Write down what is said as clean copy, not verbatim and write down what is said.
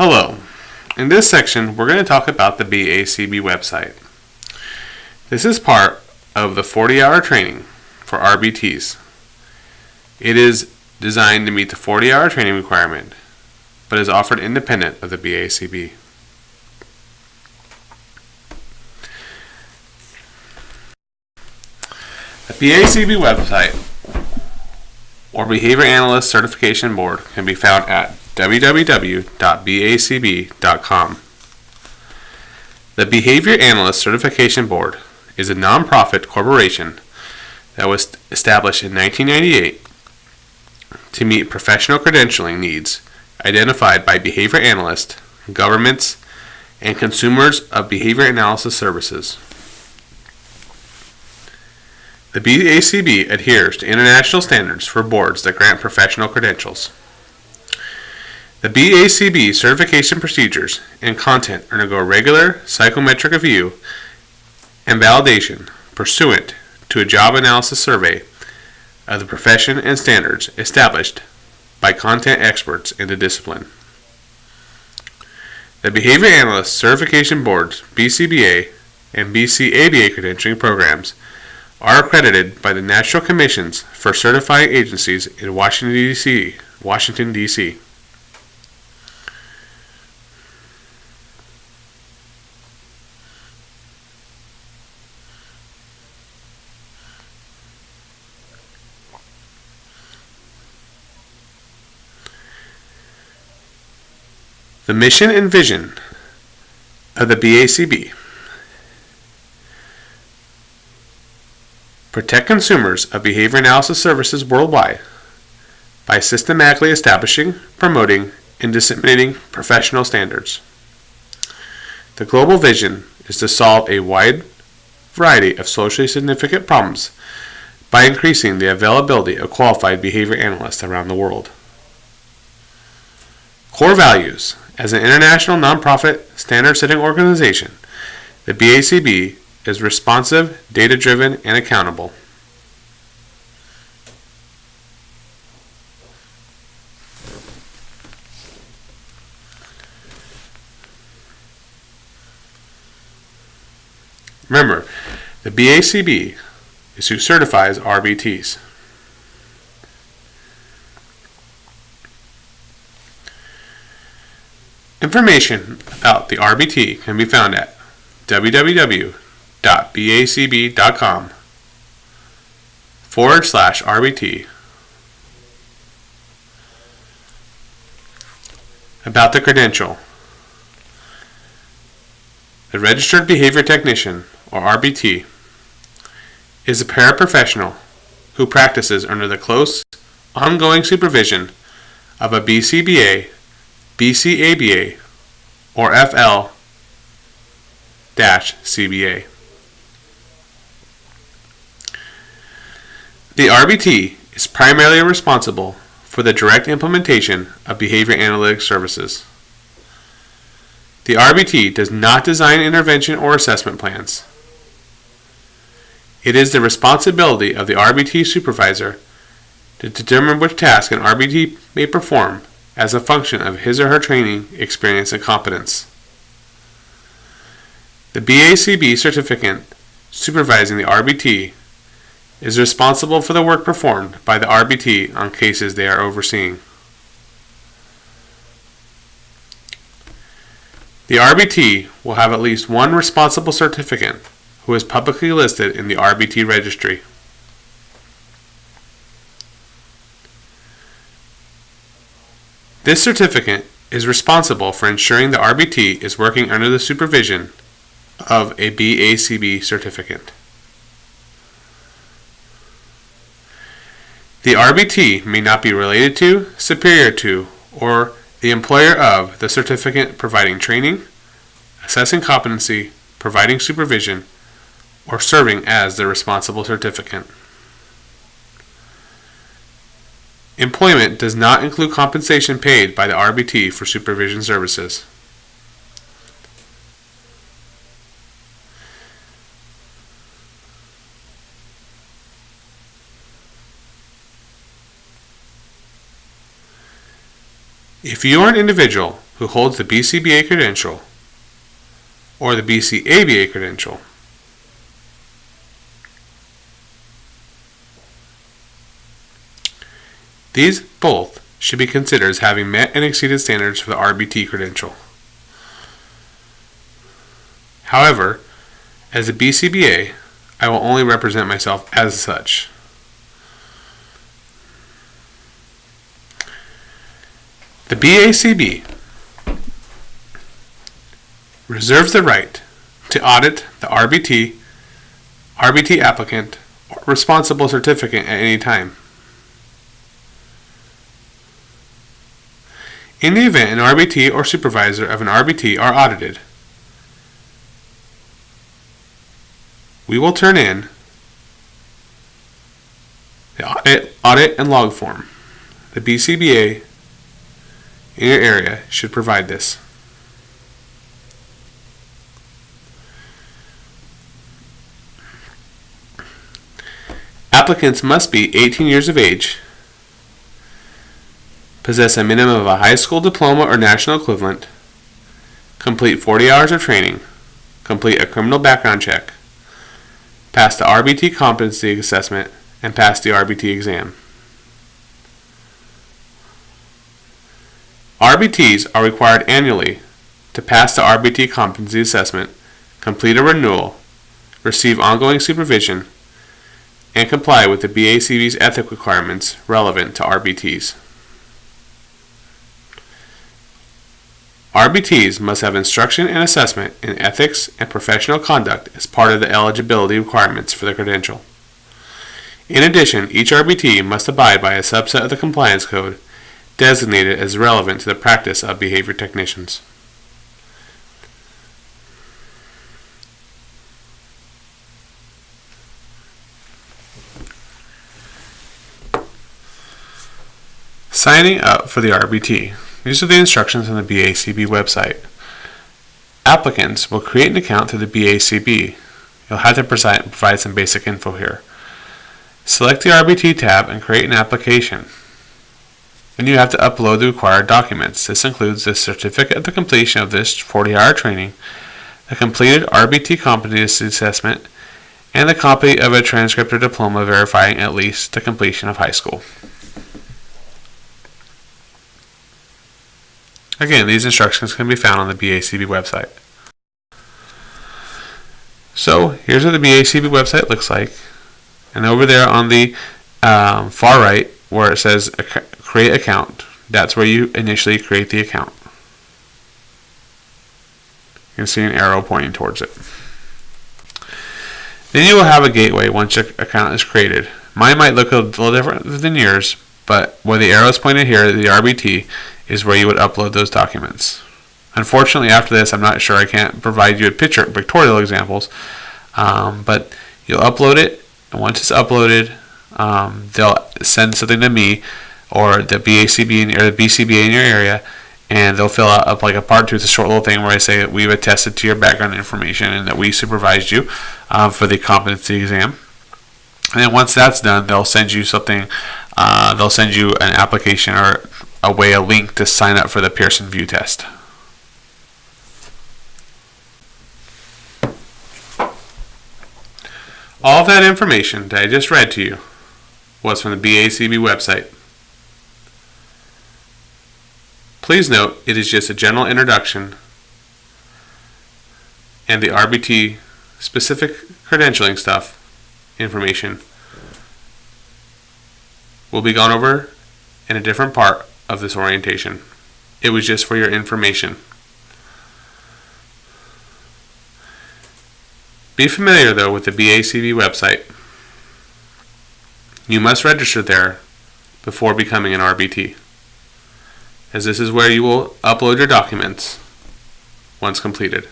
Hello. In this section, we're going to talk about the BACB website. This is part of the 40-hour training for RBTs. It is designed to meet the 40-hour training requirement, but is offered independent of the BACB. The BACB website or Behavior Analyst Certification Board can be found at www.bacb.com. The Behavior Analyst Certification Board is a nonprofit corporation that was established in 1998 to meet professional credentialing needs identified by behavior analysts, governments, and consumers of behavior analysis services. The BACB adheres to international standards for boards that grant professional credentials. The BACB certification procedures and content undergo regular psychometric review and validation pursuant to a job analysis survey of the profession and standards established by content experts in the discipline. The Behavior Analyst Certification Board's BCBA and BCABA credentialing programs are accredited by the National Commissions for Certifying Agencies in Washington, D.C. The mission and vision of the BACB: protect consumers of behavior analysis services worldwide by systematically establishing, promoting, and disseminating professional standards. The global vision is to solve a wide variety of socially significant problems by increasing the availability of qualified behavior analysts around the world. Core values: as an international nonprofit standard-setting organization, the BACB is responsive, data-driven, and accountable. Remember, the BACB is who certifies RBTs. Information about the RBT can be found at www.bacb.com/RBT. About the credential: the Registered Behavior Technician, or RBT, is a paraprofessional who practices under the close, ongoing supervision of a BCBA, BCABA, or FL-CBA. The RBT is primarily responsible for the direct implementation of behavior analytics services. The RBT does not design intervention or assessment plans. It is the responsibility of the RBT supervisor to determine which task an RBT may perform as a function of his or her training, experience, and competence. The BACB certificant supervising the RBT is responsible for the work performed by the RBT on cases they are overseeing. The RBT will have at least one responsible certificant who is publicly listed in the RBT registry. This certificant is responsible for ensuring the RBT is working under the supervision of a BACB certificant. The RBT may not be related to, superior to, or the employer of the certificant providing training, assessing competency, providing supervision, or serving as the responsible certificant. Employment does not include compensation paid by the RBT for supervision services. If you are an individual who holds the BCBA credential or the BCABA credential. These both should be considered as having met and exceeded standards for the RBT credential. However, as a BCBA, I will only represent myself as such. The BACB reserves the right to audit the RBT applicant, or responsible certificant at any time. In the event an RBT or supervisor of an RBT are audited, we will turn in the audit and log form. The BCBA in your area should provide this. Applicants must be 18 years of age, possess a minimum of a high school diploma or national equivalent, complete 40 hours of training, complete a criminal background check, pass the RBT competency assessment, and pass the RBT exam. RBTs are required annually to pass the RBT competency assessment, complete a renewal, receive ongoing supervision, and comply with the BACB's ethic requirements relevant to RBTs. RBTs must have instruction and assessment in ethics and professional conduct as part of the eligibility requirements for the credential. In addition, each RBT must abide by a subset of the compliance code designated as relevant to the practice of behavior technicians. Signing up for the RBT. These are the instructions on the BACB website. Applicants will create an account through the BACB. You'll have to provide some basic info here. Select the RBT tab and create an application. Then you have to upload the required documents. This includes the certificate of the completion of this 40-hour training, a completed RBT competency assessment, and a copy of a transcript or diploma verifying at least the completion of high school. Again, these instructions can be found on the BACB website. So, here's what the BACB website looks like. And over there on the far right, where it says create account, that's where you initially create the account. You can see an arrow pointing towards it. Then you will have a gateway once your account is created. Mine might look a little different than yours, but where the arrow is pointed here, the RBT, is where you would upload those documents. Unfortunately, after this, I'm not sure, I can't provide you a pictorial examples, but you'll upload it, and once it's uploaded, they'll send something to me or the BACB or the BCBA in your area, and they'll fill out up like a part 2. It's a short little thing where I say that we've attested to your background information and that we supervised you for the competency exam. And then once that's done, they'll send you something. They'll send you an application or a link to sign up for the Pearson VUE test. All of that information that I just read to you was from the BACB website. Please note, it is just a general introduction, and the RBT specific credentialing stuff, information, will be gone over in a different part of this orientation. It was just for your information. Be familiar though with the BACB website. You must register there before becoming an RBT, as this is where you will upload your documents once completed.